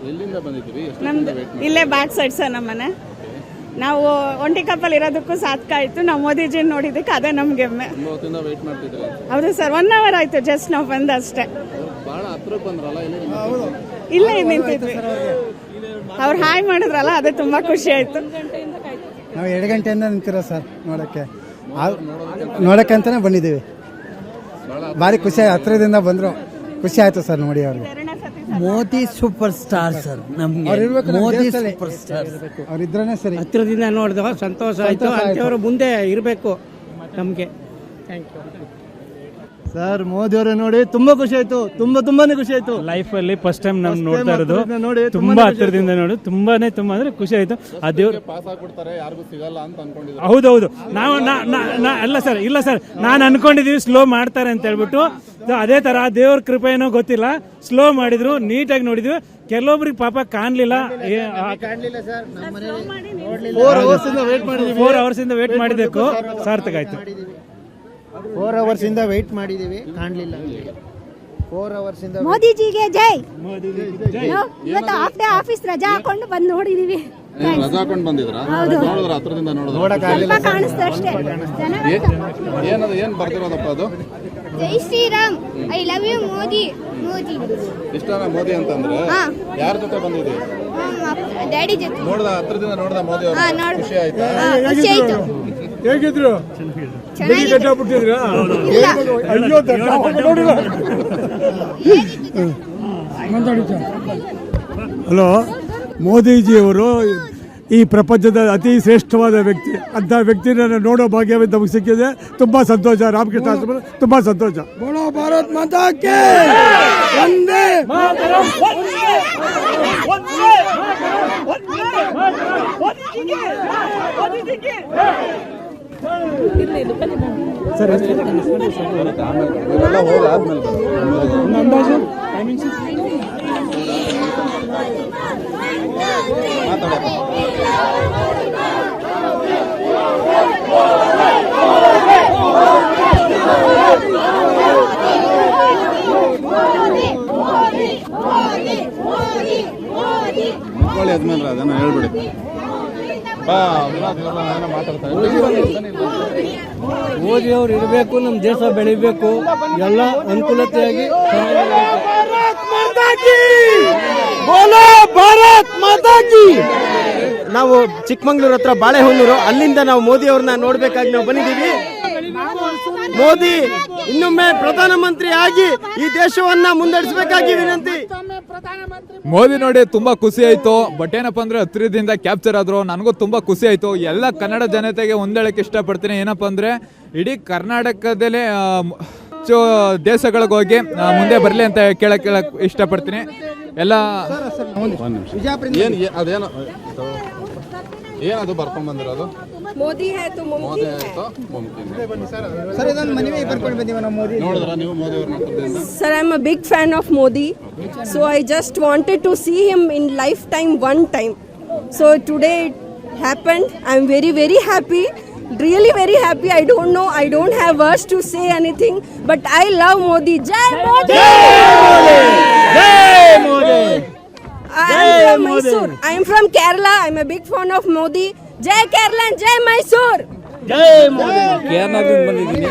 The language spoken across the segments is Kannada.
ಎಲ್ಲಿಂದ ಬಂದಿದ್ದೀವಿ? ನಮ್ದು ಇಲ್ಲೇ ಬ್ಯಾಕ್ ಸೈಡ್ ಸರ್ ನಮ್ಮ ಮನೆ. ನಾವು ಒಂಟಿ ಕಪ್ಪಲ್ಲಿ ಇರೋದಕ್ಕೂ ಸಾರ್ಥಕ ಆಯಿತು. ನಾವು ಮೋದಿಜಿ ನೋಡಿದ್ದಕ್ಕೆ ಅದೇ ನಮ್ಗೆ ಹೆಮ್ಮೆ. ಹೌದು ಸರ್, 1 hour ಆಯಿತು ಜಸ್ಟ್ ನಾವು ಬಂದು ಅಷ್ಟೇ. ಇಲ್ಲೇ ನಿಂತಿದ್ವಿ, ಅವ್ರು ಹಾಯ್ ಮಾಡಿದ್ರಲ್ಲ ಅದೇ ತುಂಬ ಖುಷಿ ಆಯಿತು. ನಾವು 2 ಗಂಟೆಯಿಂದ ನಿಂತಿರೋ ಸರ್ ನೋಡೋಕ್ಕೆ ಅಂತಾನೆ ಬಂದಿದ್ದೀವಿ. ಭಾರಿ ಖುಷಿ, ಹತ್ರದಿಂದ ಬಂದರು, ಖುಷಿ ಆಯಿತು ಸರ್ ನೋಡಿ. ಅವ್ರಿಗೆ ಮೋದಿ ಸೂಪರ್ ಸ್ಟಾರ್ ಸರ್, ನಮ್ಗೆ ಮೋದಿ ಸೂಪರ್ ಸ್ಟಾರ್ ಅವ್ರಿದ್ರೇ ಸರಿ. ಹತ್ರದಿಂದ ನೋಡಿದ ಸಂತೋಷ ಆಯಿತು. ಅಂತವರು ಮುಂದೆ ಇರಬೇಕು ನಮಗೆ. Thank you sir. ಮೋದಿ ಅವರೇ ನೋಡಿ ತುಂಬಾ ಖುಷಿ ಆಯ್ತು, ತುಂಬಾನೇ ಖುಷಿ ಆಯ್ತು. ಲೈಫ್ ಅಲ್ಲಿ ಫಸ್ಟ್ ಟೈಮ್ ನಾವು ನೋಡ್ತಾ ಇರೋದು, ತುಂಬಾ ಹತ್ತಿರದಿಂದ ನೋಡಿ ತುಂಬಾನೇ ಅಂದ್ರೆ ಖುಷಿ ಆಯ್ತು. ಆ ದೇವ್ರು ಹೌದೌದು, ನಾವು ಇಲ್ಲ ಸರ್ ನಾನು ಅನ್ಕೊಂಡಿದೀವಿ ಸ್ಲೋ ಮಾಡ್ತಾರೆ ಅಂತ ಹೇಳ್ಬಿಟ್ಟು. ಅದೇ ತರ ದೇವ್ರ ಕೃಪೆ ಏನೋ ಗೊತ್ತಿಲ್ಲ, ಸ್ಲೋ ಮಾಡಿದ್ರು, ನೀಟಾಗಿ ನೋಡಿದ್ವಿ. ಕೆಲವೊಬ್ರಿಗೆ ಪಾಪ ಕಾಣ್ಲಿಲ್ಲ. 4 hours ಇಂದ ವೇಟ್ ಮಾಡಿದ್ದಕ್ಕೂ ಸಾರ್ಥಕ ಆಯ್ತು. 4 hours ಇಂದ ವೇಟ್ ಮಾಡಿದೀವಿ, ಕಾಣಲಿಲ್ಲ. 4 hours ಇಂದ ಮೋದಿಜಿಗೆ ಜೈ. ಇವತ್ತು ಹಾಫ್ ಡೇ ಆಫೀಸ್ ರಜಾ ಹಾಕೊಂಡು ಬಂದು ನೋಡಿದೀವಿ. ರಜಾ ಹಾಕೊಂಡು ಬಂದಿದ್ರಾ? ನೋಡಿದ್ರ ಹತ್ರದಿಂದ ಸ್ವಲ್ಪ ಕಾಣಿಸ್ತು ಅಷ್ಟೇ. ಏನ್ ಬರ್ತಿರೋದಪ್ಪ ಅದು? Jai Shriram, I love you Modi. Modi ಇಷ್ಟನಾ ಮೋದಿ ಅಂತಂದ್ರೆ? ಯಾರ ಜೊತೆ ಬಂದಿದೆ? ಡ್ಯಾಡಿ ಜೊತೆ. ಹತ್ರದಿಂದ ನೋಡ್ದ ಮೋದಿ ಅವರು, ಖುಷಿ ಆಯ್ತಾ? ಖುಷಿ ಆಯ್ತು. ಹೇಗಿದ್ರು? ಹಲೋ, ಮೋದಿಜಿಯವರು ಈ ಪ್ರಪಂಚದ ಅತಿ ಶ್ರೇಷ್ಠವಾದ ವ್ಯಕ್ತಿ. ಅಂತ ವ್ಯಕ್ತಿನ ನೋಡೋ ಭಾಗ್ಯ ನಮಗೆ ಸಿಕ್ಕಿದೆ. ತುಂಬಾ ಸಂತೋಷ. ರಾಮಕೃಷ್ಣ ಆಶ್ರಮ ತುಂಬಾ ಸಂತೋಷ. ಬೋಲೋ ಭಾರತ್ ಮಾತಾ ಕಿ ವಂದೇ ಮಾತರಂ. ಆದ್ಮೇಲೆ ಅದನ್ನ ಹೇಳ್ಬಿಡಿ. ಮೋದಿ ಅವರು ಇರಬೇಕು, ನಮ್ಮ ದೇಶ ಬೆಳಿಬೇಕು, ಎಲ್ಲ ಅನುಕೂಲತೆಯಾಗಿ. ನಾವು ಚಿಕ್ಕಮಂಗ್ಳೂರ್ ಹತ್ರ ಬಾಳೆಹೊನ್ನೂರು, ಅಲ್ಲಿಂದ ನಾವು ಮೋದಿ ಅವ್ರನ್ನ ನೋಡ್ಬೇಕಾಗಿ ನಾವು ಬಂದಿದ್ದೀವಿ. ಮೋದಿ ಇನ್ನೊಮ್ಮೆ ಪ್ರಧಾನಮಂತ್ರಿ ಆಗಿ ಈ ದೇಶವನ್ನ ಮುನ್ನಡೆಸಬೇಕಾಗಿ ವಿನಂತಿ. ಮೋದಿ ನೋಡಿ ತುಂಬಾ ಖುಷಿ ಆಯ್ತು. ಬಟ್ ಏನಪ್ಪಾ ಅಂದ್ರೆ ಹತ್ತಿರದಿಂದ ಕ್ಯಾಪ್ಚರ್ ಆದ್ರು, ನನಗೂ ತುಂಬಾ ಖುಷಿ ಆಯ್ತು. ಎಲ್ಲ ಕನ್ನಡ ಜನತೆಗೆ ಒಂದೇಳಕ್ಕೆ ಇಷ್ಟಪಡ್ತೀನಿ. ಏನಪ್ಪಾ ಅಂದ್ರೆ ಇಡೀ ಕರ್ನಾಟಕದಲ್ಲೇ ದೇಶಗಳಿಗೆ ಹೋಗಿ ಮುಂದೆ ಬರಲಿ ಅಂತ ಕೇಳಕ್ ಇಷ್ಟಪಡ್ತೀನಿ. ಎಲ್ಲ ಏನದು ಬರ್ಕೊಂಡ್ ಬಂದಿರೋದು? ಮೋದಿ ಹೈ ತೋ ಮುಮ್ಕಿನ್ ಹೈ. ಸರ್, ಇದೊಂದು ಮನವಿ ಬರ್ಕೊಂಡು ಬಂದಿವಿ ನಾವು. ಮೋದಿ ನೋಡಿದ್ರಾ ನೀವು ಮೋದಿ ಅವ್ರನ್ನ? Sir, I'm a big fan of Modi, so I just wanted to see him in lifetime one time. So today it happened. I'm very, very happy. Really very happy. I don't know. I don't have words to say anything, but I love Modi. Jai Modi! Jai Modi! I am from Mysore. I am from Kerala. I'm a big fan of Modi. Jai Kerala and Jai Mysore. ಜೈ ಮೋದಿ! ಕೇರಳದಿಂದ ಬಂದಿದ್ದೀನಿ.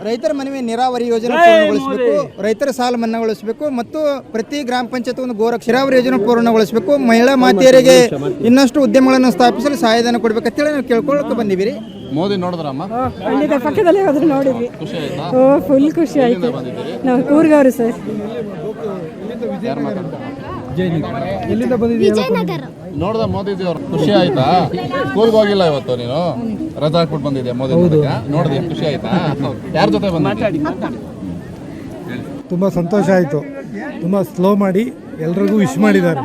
ರೈತರ ಮನವಿ ನೀರಾವರಿ ಯೋಜನೆ ಪೂರ್ಣಗೊಳಿಸಬೇಕು, ರೈತರ ಸಾಲ ಮನ್ನಾಗೊಳಿಸಬೇಕು ಮತ್ತು ಪ್ರತಿ ಗ್ರಾಮ ಪಂಚಾಯತ್ ಒಂದು ಗೋರಕ್ಷ ನೀರಾವರಿ ಯೋಜನೆ ಪೂರ್ಣಗೊಳಿಸಬೇಕು. ಮಹಿಳಾ ಮಾತೆಯರಿಗೆ ಇನ್ನಷ್ಟು ಉದ್ಯಮಗಳನ್ನು ಸ್ಥಾಪಿಸಲು ಸಹಾಯಧನ ಕೊಡ್ಬೇಕಂತೇಳಿ ನಾವು ಕೇಳ್ಕೊಳ್ಳೋಕೆ ಬಂದಿವಿ. ಮೋದಿ ನೋಡಿದ್ರಮ್ಮ? ಪಕ್ಕದಲ್ಲೇ ಹೋದ್ರೆ ನೋಡಿದ್ವಿ. ಫುಲ್ ಖುಷಿ ಆಯ್ತು. ನಾವು ಕೂರ್ಗವ್ರು ಸರ್. ಎಲ್ಲಿಂದ ಬಂದಿದ್ದೀವಿ? ನೋಡ್ದ ಮೋದಿಜಿ ಅವ್ರು, ಖುಷಿ ಆಯ್ತಾ? ಸ್ಕೂಲ್ಗೆ ಹೋಗಿಲ್ಲ ಇವತ್ತು ನೀನು, ರಜಾ ಹಾಕ್ಬಿಟ್ಟು ಬಂದಿದ್ಯಾ ಮೋದಿ ನೋಡಿದ್ಯಾ? ಖುಷಿ ಆಯ್ತಾ? ಯಾರ ಜೊತೆ ಬಂದಿದ್ದೀರಿ? ತುಂಬ ಸಂತೋಷ ಆಯಿತು. ತುಂಬ ಸ್ಲೋ ಮಾಡಿ ಎಲ್ರಿಗೂ ವಿಶ್ ಮಾಡಿದ್ದಾರೆ.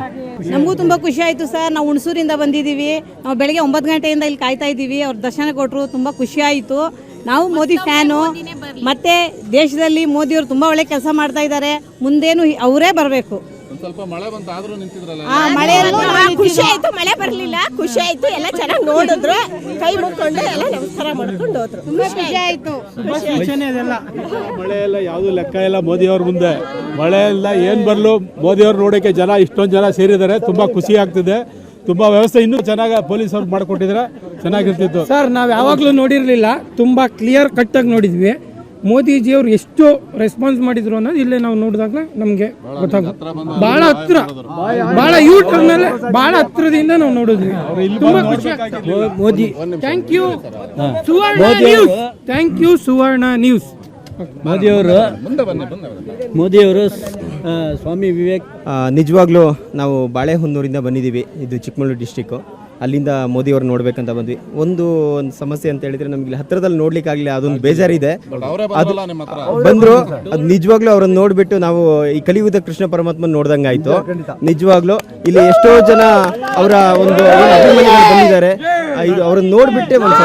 ನಮಗೂ ತುಂಬ ಖುಷಿ ಆಯಿತು ಸರ್. ನಾವು ಹುಣಸೂರಿಂದ ಬಂದಿದ್ದೀವಿ. ನಾವು ಬೆಳಗ್ಗೆ 9 ಗಂಟೆಯಿಂದ ಇಲ್ಲಿ ಕಾಯ್ತಾ ಇದ್ದೀವಿ. ಅವ್ರ ದರ್ಶನ ಕೊಟ್ಟರು, ತುಂಬ ಖುಷಿ ಆಯಿತು. ನಾವು ಮೋದಿ ಫ್ಯಾನು. ಮತ್ತು ದೇಶದಲ್ಲಿ ಮೋದಿಯವರು ತುಂಬ ಒಳ್ಳೆ ಕೆಲಸ ಮಾಡ್ತಾ ಇದ್ದಾರೆ. ಮುಂದೇನು ಅವರೇ ಬರಬೇಕು. ಒಂದ್ ಸ್ವಲ್ಪ ಮಳೆ ಬಂತ ಆದ್ರೂ ನಿಂತಿದ್ರಲ್ಲ. ಖುಷಿ ಆಯ್ತು, ಮಳೆ ಬರ್ಲಿಲ್ಲ, ಖುಷಿ ಆಯ್ತು, ಎಲ್ಲ ಚೆನ್ನಾಗಿ ನೋಡಿದ್ರು, ಕೈ ಮುಕ್ಕೊಂಡು ಎಲ್ಲ ನಮಸ್ಕಾರ ಮಾಡ್ಕೊಂಡು ಹೋದ್ರು. ಖುಷಿ ಆಯ್ತು. ಮಳೆ ಎಲ್ಲ ಯಾವುದು ಲೆಕ್ಕ ಇಲ್ಲ ಮೋದಿ ಅವ್ರ ಮುಂದೆ. ಮಳೆ ಎಲ್ಲ ಏನ್ ಬರ್ಲು ಮೋದಿ ಅವ್ರು ನೋಡೋಕೆ ಜನ ಇಷ್ಟೊಂದು ಜನ ಸೇರಿದ್ದಾರೆ. ತುಂಬಾ ಖುಷಿ ಆಗ್ತಿದೆ. ತುಂಬಾ ವ್ಯವಸ್ಥೆ ಇನ್ನೂ ಚೆನ್ನಾಗಿ ಪೊಲೀಸ್ ಅವ್ರು ಮಾಡ್ಕೊಟ್ಟಿದ್ರೆ ಚೆನ್ನಾಗಿರ್ತಿತ್ತು. ಸರ್ ನಾವು ಯಾವಾಗಲೂ ನೋಡಿರಲಿಲ್ಲ, ತುಂಬ ಕ್ಲಿಯರ್ ಕಟ್ಟಾಗಿ ನೋಡಿದ್ವಿ. ಮೋದಿಜಿಯವರು ಎಷ್ಟು ರೆಸ್ಪಾನ್ಸ್ ಮಾಡಿದ್ರು ಅನ್ನೋದು ಇಲ್ಲೇ ನಾವು ನೋಡಿದಾಗ ನಮಗೆ ಗೊತ್ತಾಗುತ್ತೆ. ಭಾಳ ಹತ್ರ, ಭಾಳ ಯೂಟ್ಯೂಬ್ ಮೇಲೆ ಭಾಳ ಹತ್ರದಿಂದ ನಾವು ನೋಡಿದ್ವಿ. ತುಂಬ ಖುಷಿ ಆಗ್ತದೆ. Modi thank you Suvarna news, thank you Suvarna news. ಮೋದಿಯವರು ಸ್ವಾಮಿ ವಿವೇಕ್ ನಿಜವಾಗ್ಲೂ ನಾವು ಬಾಳೆಹೊನ್ನೂರಿಂದ ಬಂದಿದ್ದೀವಿ. ಇದು ಚಿಕ್ಕಮಗಳೂರು ಡಿಸ್ಟಿಕ್ಕು. ಅಲ್ಲಿಂದ ಮೋದಿಯವ್ರು ನೋಡ್ಬೇಕಂತ ಬಂದ್ವಿ. ಒಂದು ಸಮಸ್ಯೆ ಅಂತ ಹೇಳಿದ್ರೆ ನಮ್ಗೆ ಹತ್ರದಲ್ಲಿ ನೋಡ್ಲಿಕ್ಕಾಗಲಿಲ್ಲ, ಅದೊಂದು ಬೇಜಾರಿದೆ. ಅದು ಬಂದ್ರು, ಅದು ನಿಜವಾಗ್ಲೂ ಅವ್ರನ್ನ ನೋಡ್ಬಿಟ್ಟು ನಾವು ಈ ಕಲಿಯುಗದ ಕೃಷ್ಣ ಪರಮಾತ್ಮನ ನೋಡ್ದಂಗೆ ಆಯ್ತು. ನಿಜವಾಗ್ಲೂ ಇಲ್ಲಿ ಎಷ್ಟೋ ಜನ ಅವರ ಒಂದು ಅಭಿಮಾನಿಗಳು ಬಂದಿದ್ದಾರೆ. ಇದು ಅವ್ರನ್ನ ನೋಡ್ಬಿಟ್ಟೆ ಒಂದು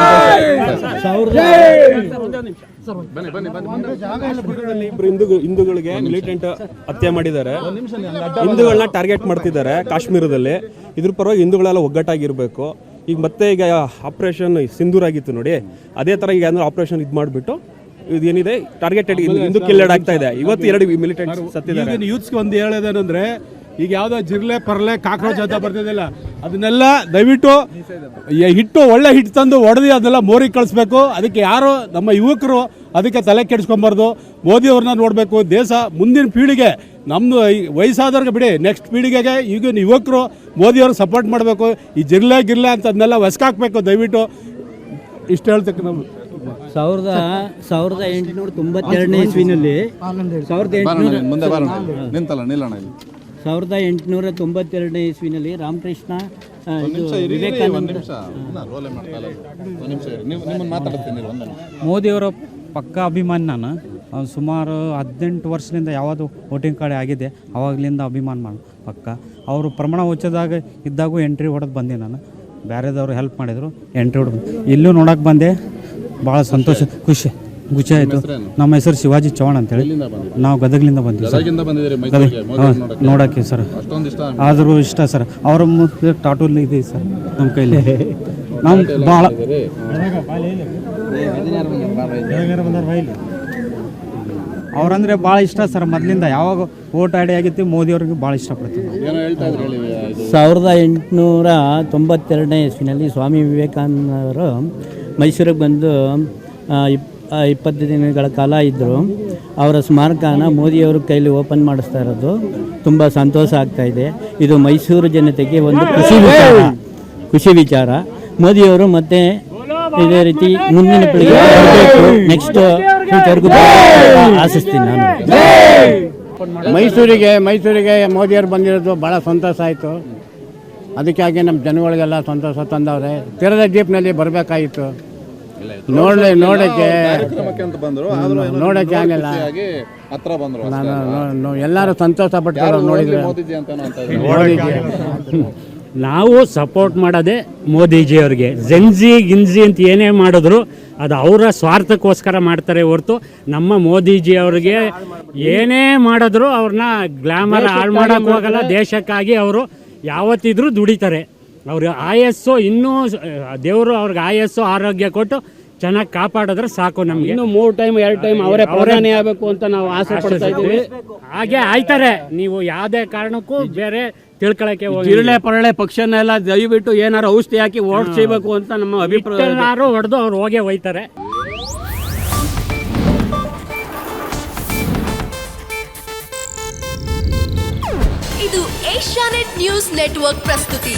ಹಿಂದೂಗಳಿಗೆ ಮಿಲಿಟೆಂಟ್ ಹತ್ಯೆ ಮಾಡಿದ್ದಾರೆ. ಹಿಂದೂಗಳನ್ನ ಟಾರ್ಗೆಟ್ ಮಾಡ್ತಿದ್ದಾರೆ ಕಾಶ್ಮೀರದಲ್ಲಿ. ಇದ್ರ ಪರವಾಗಿ ಹಿಂದೂಗಳೆಲ್ಲ ಒಗ್ಗಟ್ಟಾಗಿರ್ಬೇಕು. ಈಗ ಮತ್ತೆ ಈಗ ಆಪರೇಷನ್ ಸಿಂಧೂರ್ ಆಗಿತ್ತು ನೋಡಿ, ಅದೇ ತರ ಈಗ ಆಪರೇಷನ್ ಇದು ಮಾಡಿಬಿಟ್ಟು ಇದೇನಿದೆ ಟಾರ್ಗೆಟೆಡ್ ಹಿಂದೂ ಕಿಲ್ಲೆಡ್ ಆಗ್ತಾ ಇದೆ. ಇವತ್ತು 2 ಮಿಲಿಟೆಂಟ್ ಸತ್ತಿದ್ದಾರೆ. ಯೂತ್ಸ್ಗೆ ಒಂದು ಹೇಳೋದೇನಂದ್ರೆ, ಈಗ ಯಾವುದೋ ಜಿರ್ಲೆ ಪರ್ಲೆ ಕಾಕ್ರೋಚ್ ಅಂತ ಬರ್ತಿದ್ದಿಲ್ಲ, ಅದನ್ನೆಲ್ಲ ದಯವಿಟ್ಟು ಹಿಟ್ಟು ಒಳ್ಳೆ ಹಿಟ್ಟು ತಂದು ಹೊಡೆದು ಅದನ್ನೆಲ್ಲ ಮೋರಿಗೆ ಕಳಿಸ್ಬೇಕು. ಅದಕ್ಕೆ ಯಾರು ನಮ್ಮ ಯುವಕರು ಅದಕ್ಕೆ ತಲೆ ಕೆಡಿಸ್ಕೊಬಾರ್ದು. ಮೋದಿ ಅವ್ರನ್ನ ನೋಡಬೇಕು. ದೇಶ ಮುಂದಿನ ಪೀಳಿಗೆ, ನಮ್ಮದು ವಯಸ್ಸಾದವ್ರಿಗೆ ಬಿಡಿ, ನೆಕ್ಸ್ಟ್ ಪೀಳಿಗೆಗೆ ಈಗಿನ ಯುವಕರು ಮೋದಿಯವ್ರಿಗೆ ಸಪೋರ್ಟ್ ಮಾಡಬೇಕು. ಈ ಜಿರ್ಲೆ ಗಿರ್ಲೆ ಅಂತ ಅದನ್ನೆಲ್ಲ ಹೊಸ್ಕಾಕ್ಬೇಕು ದಯವಿಟ್ಟು. ಇಷ್ಟು ಹೇಳ್ತಕ್ಕ ನಾವು 1892 ಇಸ್ವಿನಲ್ಲಿ 1892 ಇಸ್ವಿನಲ್ಲಿ ರಾಮಕೃಷ್ಣ ವಿವೇಕಾನಂದ ಮೋದಿಯವರ ಪಕ್ಕ ಅಭಿಮಾನಿ ನಾನು. ಸುಮಾರು 18 ವರ್ಷದಿಂದ ಯಾವುದು ವೋಟಿಂಗ್ ಕಾರ್ಡ್ ಆಗಿದೆ ಅವಾಗಲಿಂದ ಅಭಿಮಾನ ಮಾಡಿ ಪಕ್ಕ. ಅವರು ಪ್ರಮಾಣ ವಚನದಾಗ ಇದ್ದಾಗೂ ಎಂಟ್ರಿ ಹೊಡೆದು ಬಂದೆ ನಾನು. ಬೇರೆದವರು ಹೆಲ್ಪ್ ಮಾಡಿದರು, ಎಂಟ್ರಿ ಹೊಡೆದು ಇಲ್ಲೂ ನೋಡೋಕೆ ಬಂದೆ. ಭಾಳ ಸಂತೋಷ, ಖುಷಿ ಆಯಿತು. ನಮ್ಮ ಹೆಸರು ಶಿವಾಜಿ ಚೌಹಾಣ್ ಅಂತೇಳಿ. ನಾವು ಗದಗಲಿಂದ ಬಂದಿವಿ ಸರ್ ನೋಡೋಕ್ಕೆ ಸರ್. ಆದರೂ ಇಷ್ಟ ಸರ್. ಅವರ ಮುಂದೆ ಟಾಟೂಲ್ ಇದೆ ಸರ್ ನಮ್ಮ ಕೈಲಿ. ನಾವು ಭಾಳ ಅವ್ರಂದ್ರೆ ಭಾಳ ಇಷ್ಟ ಸರ್. ಮೊದಲಿಂದ ಯಾವಾಗ ವೋಟ್ ಆಡಿ ಆಗಿತ್ತು ಮೋದಿಯವ್ರಿಗೆ ಭಾಳ ಇಷ್ಟಪಡ್ತೀವಿ. 1892 ಇಸ್ವಿನಲ್ಲಿ ಸ್ವಾಮಿ ವಿವೇಕಾನಂದರು ಮೈಸೂರಿಗೆ ಬಂದು 20 ದಿನಗಳ ಕಾಲ ಇದ್ದರು. ಅವರ ಸ್ಮಾರಕನ ಮೋದಿಯವ್ರ ಕೈಲಿ ಓಪನ್ ಮಾಡಿಸ್ತಾ ಇರೋದು ತುಂಬ ಸಂತೋಷ ಆಗ್ತಾಯಿದೆ. ಇದು ಮೈಸೂರು ಜನತೆಗೆ ಒಂದು ಖುಷಿ ವಿಚಾರ. ಮೋದಿಯವರು ಮತ್ತೆ ಇದೇ ರೀತಿ ಮುಂದಿನ ಪೀಳಿಗೆ ನೆಕ್ಸ್ಟ್ ಫ್ಯೂಚರ್ಗೂ ಆಶಿಸ್ತೀನಿ ನಾನು. ಮೈಸೂರಿಗೆ ಮೋದಿಯವರು ಬಂದಿರೋದು ಭಾಳ ಸಂತೋಷ ಆಯಿತು. ಅದಕ್ಕಾಗಿ ನಮ್ಮ ಜನಗಳಿಗೆಲ್ಲ ಸಂತೋಷ ತಂದವ್ರೆ. ತೆರೆದ ಜೀಪ್ನಲ್ಲಿ ಬರಬೇಕಾಗಿತ್ತು, ನೋಡೋಕ್ಕೆ ಆಗಲಿಲ್ಲ. ಎಲ್ಲರೂ ಸಂತೋಷ ಪಟ್ಟು ನೋಡಿದ್ರೆ ನಾವು ಸಪೋರ್ಟ್ ಮಾಡೋದೇ ಮೋದಿಜಿಯವ್ರಿಗೆ. ಗಿಂಜಿ ಅಂತ ಏನೇ ಮಾಡಿದ್ರು ಅದು ಅವರ ಸ್ವಾರ್ಥಕ್ಕೋಸ್ಕರ ಮಾಡ್ತಾರೆ ಹೊರತು ನಮ್ಮ ಮೋದಿಜಿಯವ್ರಿಗೆ ಏನೇ ಮಾಡಿದ್ರು ಅವ್ರನ್ನ ಗ್ಲಾಮರ್ ಹಾಳು ಮಾಡೋಕ್ಕೆ ಹೋಗಲ್ಲ. ದೇಶಕ್ಕಾಗಿ ಅವರು ಯಾವತ್ತಿದ್ರೂ ದುಡಿತಾರೆ. ಅವ್ರ ಆಯಸ್ಸು ಇನ್ನೂ ದೇವರು ಅವ್ರಿಗೆ ಆಯಸ್ಸು ಆರೋಗ್ಯ ಕೊಟ್ಟು ಚೆನ್ನಾಗಿ ಕಾಪಾಡಿದ್ರೆ ಸಾಕು. ನಮ್ಗೆ ಇನ್ನು 3 ಟೈಮ್ 2 ಟೈಮ್ ಅವರೇ ಪ್ರಧಾನಿ ಆಗಬೇಕು ಅಂತ ನಾವು ಆಸೆ ಪಡ್ತಾ ಇದ್ದೀವಿ. ಹಾಗೆ ಆಯ್ತಾರೆ. ನೀವು ಯಾವುದೇ ಕಾರಣಕ್ಕೂ ಬೇರೆ ತಿಳ್ಕೊಳಕ್ಕೆ ಜಿರಳೆ ಪರಳೆ ಪಕ್ಷನೆಲ್ಲ ದಯವಿಟ್ಟು ಏನಾರು ಔಷಧಿ ಹಾಕಿ ಓಟ್ செய்யಬೇಕು ಅಂತ ನಮ್ಮ ಅಭಿಪ್ರಾಯ. ಏನಾರು ಹೊಡೆದು ಅವ್ರು ಹೋಗೇ ಹೋಯ್ತಾರೆ. ಇದು ಏಷ್ಯಾನೆಟ್ ನ್ಯೂಸ್ ನೆಟ್ವರ್ಕ್ ಪ್ರಸ್ತುತಿ.